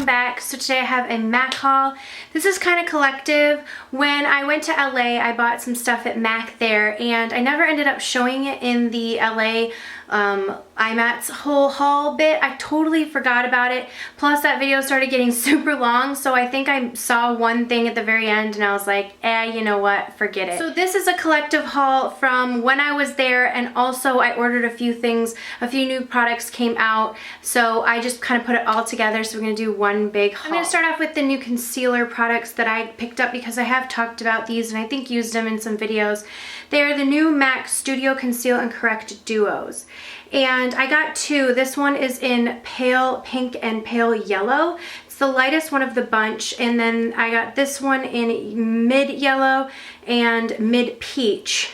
welcome back. So today I have a MAC haul. This is kind of collective. When I went to LA, I bought some stuff at MAC there, and I never ended up showing it in the LA IMAT's whole haul bit. I totally forgot about it. Plus that video started getting super long, so I think I saw one thing at the very end and I was like, you know what, forget it. So this is a collective haul from when I was there, and also I ordered a few things, a few new products came out, so I just kind of put it all together. So we're gonna do one big haul. I'm gonna start off with the new concealer products that I picked up because I have talked about these and I think used them in some videos. They're the new MAC Studio Conceal and Correct Duos. And I got two. This one is in pale pink and pale yellow. It's the lightest one of the bunch. And then I got this one in mid yellow and mid peach.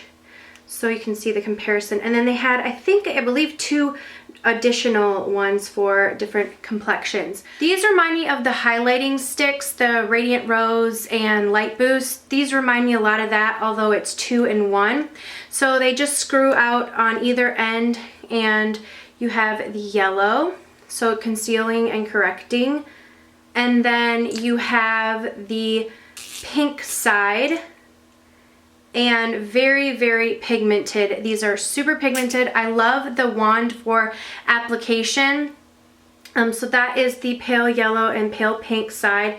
So you can see the comparison. And then they had, I believe, two additional ones for different complexions. These remind me of the highlighting sticks, the Radiant Rose and Light Boost. These remind me a lot of that, although it's 2 in 1. So they just screw out on either end, and you have the yellow, so concealing and correcting. And then you have the pink side, and very, very pigmented. These are super pigmented. I love the wand for application. So that is the pale yellow and pale pink side.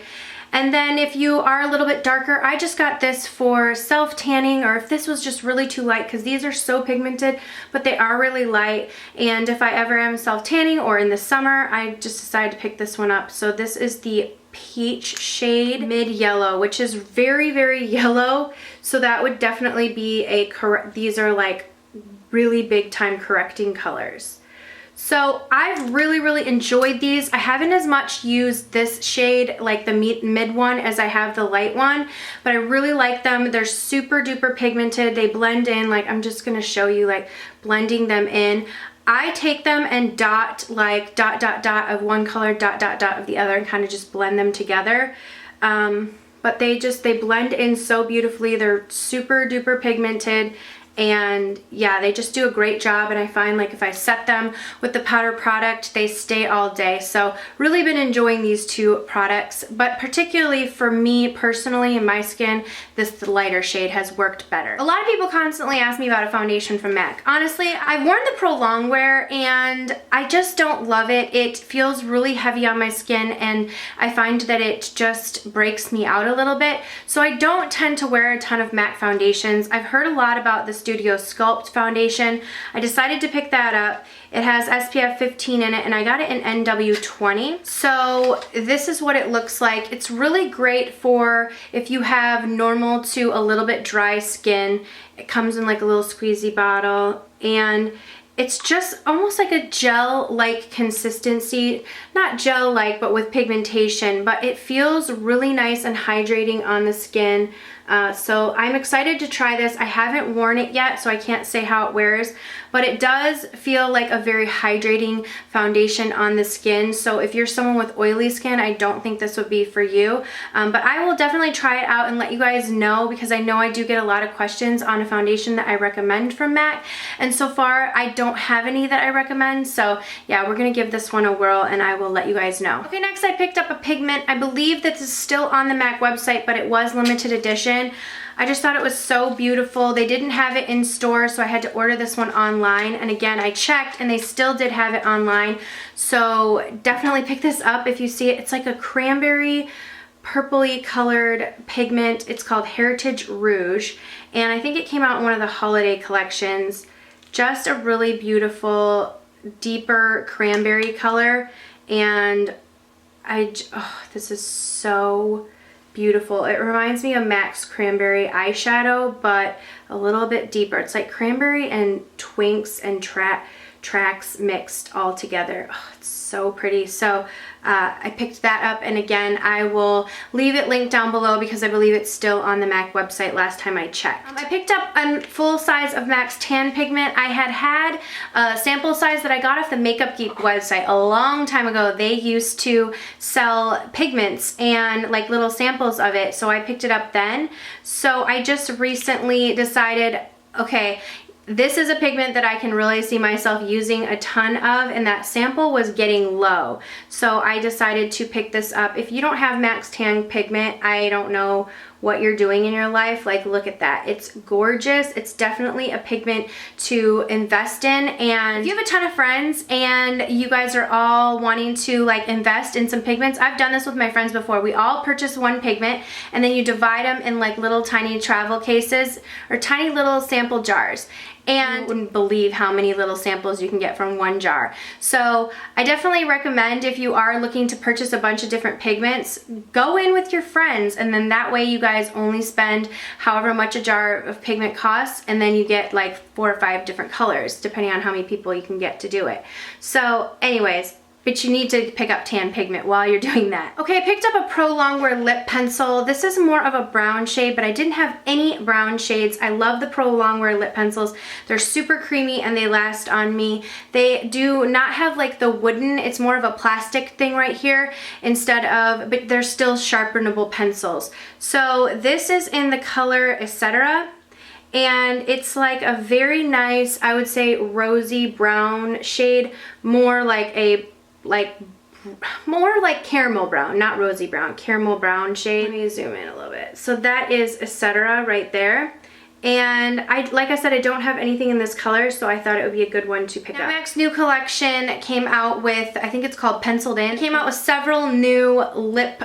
And then if you are a little bit darker, I just got this for self-tanning, or if this was just really too light, because these are so pigmented, but they are really light. And if I ever am self-tanning or in the summer, I just decided to pick this one up. So this is the peach shade mid yellow, which is very, very yellow. So that would definitely be a these are like really big time correcting colors. So I've really, really enjoyed these. I haven't as much used this shade, like the mid one, as I have the light one, but I really like them. They're super duper pigmented. They blend in, like I'm just gonna show you, like blending them in. I take them and dot, like dot, dot, dot of one color, dot, dot, dot of the other, and kind of just blend them together. But they blend in so beautifully. They're super duper pigmented. And yeah, they just do a great job, and I find like if I set them with the powder product, they stay all day. So really been enjoying these two products, but particularly for me personally in my skin, this lighter shade has worked better. A lot of people constantly ask me about a foundation from MAC. Honestly, I've worn the Pro Longwear and I just don't love it. It feels really heavy on my skin, and I find that it just breaks me out a little bit. So I don't tend to wear a ton of MAC foundations. I've heard a lot about the Studio Sculpt foundation. I decided to pick that up. It has SPF 15 in it, and I got it in NW20. So this is what it looks like. It's really great for if you have normal to a little bit dry skin. It comes in like a little squeezy bottle, and it's just almost like a gel-like consistency. Not gel-like, but with pigmentation, but it feels really nice and hydrating on the skin. So I'm excited to try this. I haven't worn it yet, so I can't say how it wears, but it does feel like a very hydrating foundation on the skin. So if you're someone with oily skin, I don't think this would be for you. But I will definitely try it out and let you guys know, because I know I do get a lot of questions on a foundation that I recommend from MAC. And so far, I don't have any that I recommend. So yeah, we're gonna give this one a whirl and I will let you guys know. Okay, next I picked up a pigment. I believe that this is still on the MAC website, but it was limited edition. I just thought it was so beautiful. They didn't have it in store, so I had to order this one online. And again, I checked and they still did have it online. So definitely pick this up if you see it. It's like a cranberry purpley colored pigment. It's called Heritage Rouge. And I think it came out in one of the holiday collections. Just a really beautiful, deeper cranberry color. And this is so beautiful. It reminds me of MAC's Cranberry eyeshadow, but a little bit deeper. It's like cranberry and Twinks and Tracks mixed all together. Oh, it's so pretty. So I picked that up, and again, I will leave it linked down below because I believe it's still on the MAC website last time I checked. I picked up a full size of MAC's tan pigment. I had a sample size that I got off the Makeup Geek website a long time ago. They used to sell pigments and like little samples of it, so I picked it up then. So I just recently decided, okay, this is a pigment that I can really see myself using a ton of, and that sample was getting low. So I decided to pick this up. If you don't have Max Tan pigment, I don't know what you're doing in your life. Like, look at that. It's gorgeous. It's definitely a pigment to invest in. And if you have a ton of friends and you guys are all wanting to like invest in some pigments, I've done this with my friends before. We all purchase one pigment and then you divide them in like little tiny travel cases or tiny little sample jars. And you wouldn't believe how many little samples you can get from one jar. So I definitely recommend, if you are looking to purchase a bunch of different pigments, go in with your friends, and then that way you guys only spend however much a jar of pigment costs, and then you get like 4 or 5 different colors depending on how many people you can get to do it. So anyways, but you need to pick up tan pigment while you're doing that. Okay, I picked up a Pro Longwear lip pencil. This is more of a brown shade, but I didn't have any brown shades. I love the Pro Longwear lip pencils. They're super creamy and they last on me. They do not have like the wooden, it's more of a plastic thing right here instead of, but they're still sharpenable pencils. So this is in the color Etc. And it's like a very nice, I would say, rosy brown shade, more like more like caramel brown, not rosy brown, caramel brown shade. Let me zoom in a little bit. So that is Etc. right there. And like I said, I don't have anything in this color, so I thought it would be a good one to pick up. Mac's new collection came out with, I think it's called Penciled In. It came out with several new lip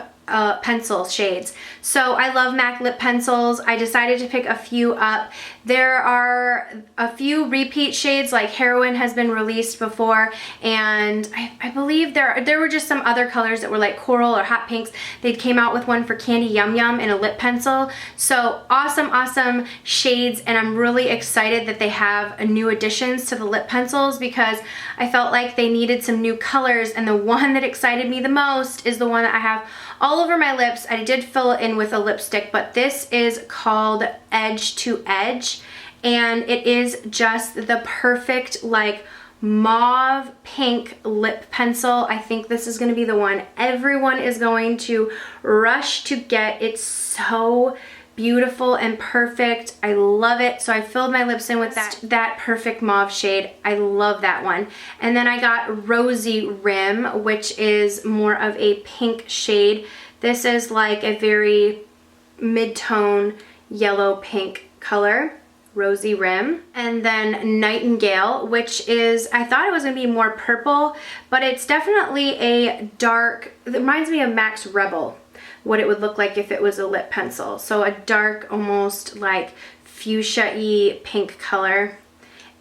pencil shades. So I love MAC lip pencils. I decided to pick a few up. There are a few repeat shades, like Heroin has been released before, and I believe there were just some other colors that were like coral or hot pinks. They came out with one for Candy Yum Yum in a lip pencil. So awesome shades, and I'm really excited that they have new additions to the lip pencils because I felt like they needed some new colors, and the one that excited me the most is the one that I have all over my lips. I did fill it in with a lipstick, but this is called Edge to Edge, and it is just the perfect like mauve pink lip pencil. I think this is going to be the one everyone is going to rush to get. It's so beautiful and perfect. I love it. So I filled my lips in with that perfect mauve shade. I love that one. And then I got Rosy Rim, which is more of a pink shade. This is like a very mid-tone yellow pink color. Rosy Rim. And then Nightingale, which is, I thought it was going to be more purple, but it's definitely a dark, it reminds me of Max Rebel, what it would look like if it was a lip pencil. So a dark, almost like fuchsia-y pink color.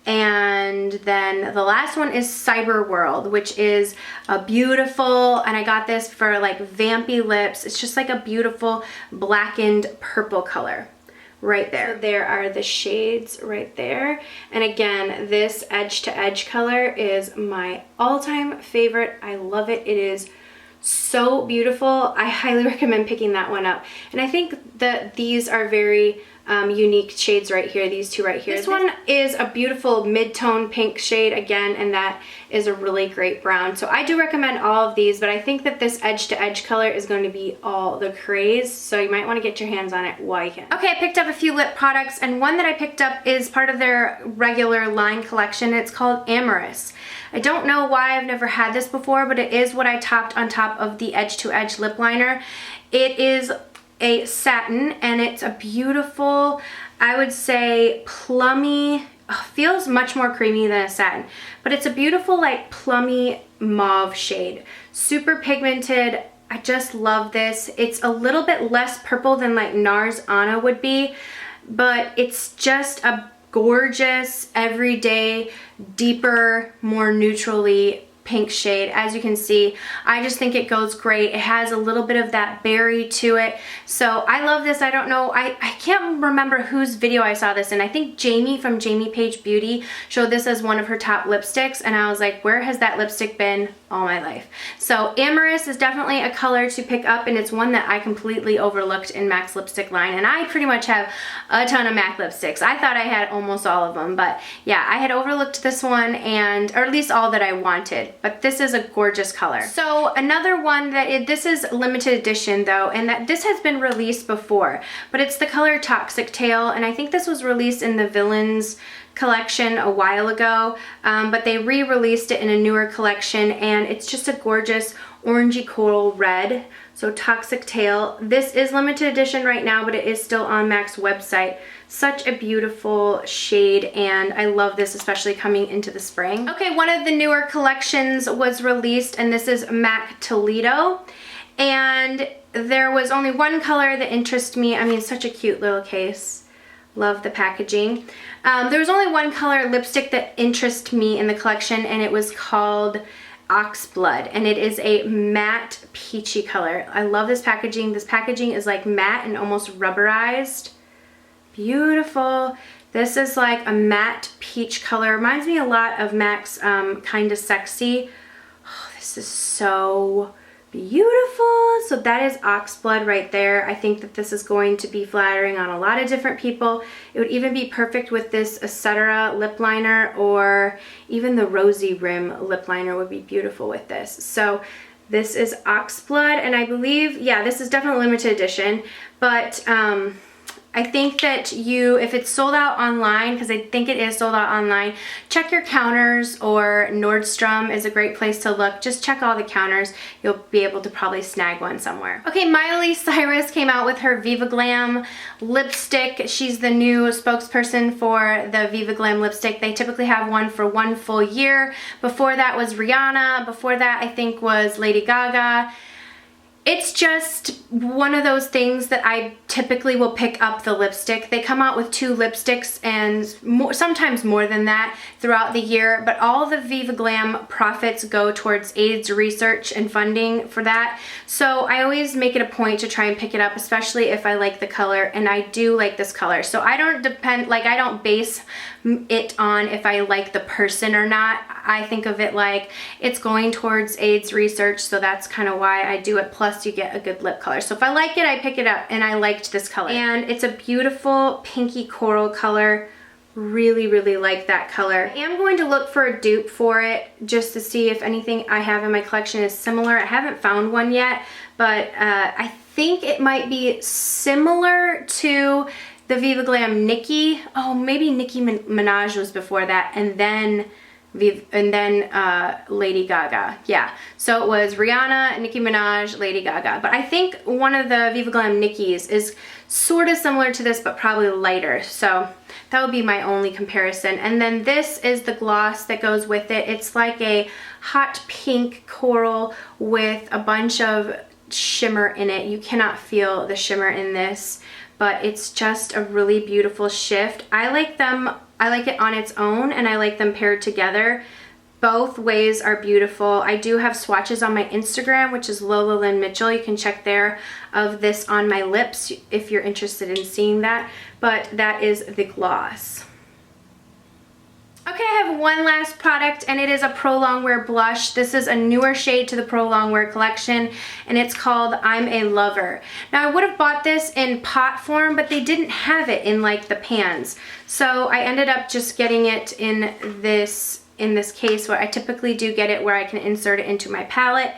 And then the last one is Cyber World, which is a beautiful, and I got this for like vampy lips. It's just like a beautiful blackened purple color right there. So there are the shades right there. And again, this Edge to Edge color is my all-time favorite. I love it. It is so beautiful. I highly recommend picking that one up. And I think that these are very unique shades right here, these two right here. This one is a beautiful mid-tone pink shade again, and that is a really great brown. So I do recommend all of these, but I think that this Edge to Edge color is going to be all the craze, so you might want to get your hands on it while you can. Okay, I picked up a few lip products, and one that I picked up is part of their regular line collection. It's called Amorous. I don't know why I've never had this before, but it is what I topped on top of the Edge to Edge lip liner. It is a satin, and it's a beautiful, I would say, plummy, feels much more creamy than a satin, but it's a beautiful like plummy mauve shade. Super pigmented. I just love this. It's a little bit less purple than like NARS Anna would be, but it's just a gorgeous, everyday, deeper, more neutrally pink shade. As you can see, I just think it goes great. It has a little bit of that berry to it. So I love this. I don't know, I can't remember whose video I saw this in. I think Jamie from Jamie Page Beauty showed this as one of her top lipsticks, and I was like, where has that lipstick been all my life? So Amorous is definitely a color to pick up, and it's one that I completely overlooked in MAC's lipstick line, and I pretty much have a ton of MAC lipsticks. I thought I had almost all of them, but yeah, I had overlooked this one, and or at least all that I wanted. But this is a gorgeous color. So another one that this is limited edition though, and that this has been released before, but it's the color Toxic Tail, and I think this was released in the Villains collection a while ago, but they re-released it in a newer collection, and it's just a gorgeous orangey coral red. So Toxic Tail. This is limited edition right now, but it is still on MAC's website. Such a beautiful shade, and I love this, especially coming into the spring. Okay, one of the newer collections was released, and this is MAC Toledo. And there was only one color that interested me. I mean, such a cute little case. Love the packaging. There was only one color lipstick that interested me in the collection, and it was called Oxblood, and it is a matte peachy color. I love this packaging. This packaging is like matte and almost rubberized. Beautiful. This is like a matte peach color. Reminds me a lot of MAC's Kinda Sexy. Oh, this is so beautiful. So that is Oxblood right there. I think that this is going to be flattering on a lot of different people. It would even be perfect with this Etc. lip liner, or even the Rosy Rim lip liner would be beautiful with this. So this is Oxblood, and I believe, yeah, this is definitely limited edition, but I think that if it's sold out online, because I think it is sold out online, check your counters, or Nordstrom is a great place to look. Just check all the counters. You'll be able to probably snag one somewhere. Okay, Miley Cyrus came out with her Viva Glam lipstick. She's the new spokesperson for the Viva Glam lipstick. They typically have one for 1 full year. Before that was Rihanna. Before that, I think, was Lady Gaga. It's just one of those things that I typically will pick up the lipstick. They come out with 2 lipsticks and sometimes more than that throughout the year, but all the Viva Glam profits go towards AIDS research and funding for that. So I always make it a point to try and pick it up, especially if I like the color, and I do like this color. So I don't base it on if I like the person or not. I think of it like it's going towards AIDS research, so that's kind of why I do it. Plus you get a good lip color. So if I like it, I pick it up, and I liked this color. And it's a beautiful pinky coral color. Really, really like that color. I am going to look for a dupe for it just to see if anything I have in my collection is similar. I haven't found one yet, but I think it might be similar to the Viva Glam Nicki. Oh, maybe Nicki Minaj was before that, and then Lady Gaga. Yeah, so it was Rihanna, Nicki Minaj, Lady Gaga. But I think one of the Viva Glam Nicki's is sort of similar to this, but probably lighter. So that would be my only comparison. And then this is the gloss that goes with it. It's like a hot pink coral with a bunch of shimmer in it. You cannot feel the shimmer in this, but it's just a really beautiful shift. I like it on its own, and I like them paired together. Both ways are beautiful. I do have swatches on my Instagram, which is Lola Mitchell. You can check there of this on my lips if you're interested in seeing that. But that is the gloss. Okay, I have one last product, and it is a Pro Longwear blush. This is a newer shade to the Pro Longwear collection, and it's called I'm a Lover. Now, I would have bought this in pot form, but they didn't have it in like the pans. So I ended up just getting it in this case, where I typically do get it where I can insert it into my palette.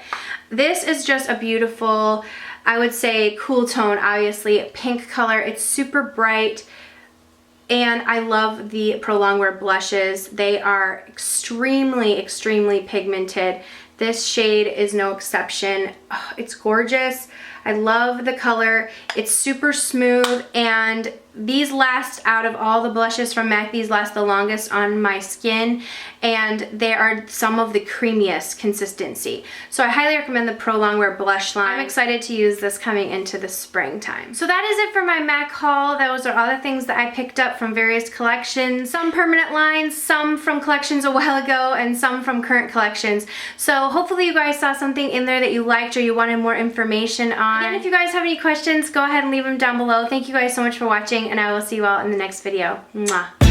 This is just a beautiful, I would say, cool tone, obviously, pink color. It's super bright. And I love the Pro Longwear blushes. They are extremely, extremely pigmented. This shade is no exception. Oh, it's gorgeous. I love the color. It's super smooth, and these last, out of all the blushes from MAC, these last the longest on my skin, and they are some of the creamiest consistency. So I highly recommend the Pro Longwear blush line. I'm excited to use this coming into the springtime. So that is it for my MAC haul. Those are all the things that I picked up from various collections. Some permanent lines, some from collections a while ago, and some from current collections. So hopefully you guys saw something in there that you liked or you wanted more information on. Again, if you guys have any questions, go ahead and leave them down below. Thank you guys so much for watching, and I will see you all in the next video. Mwah.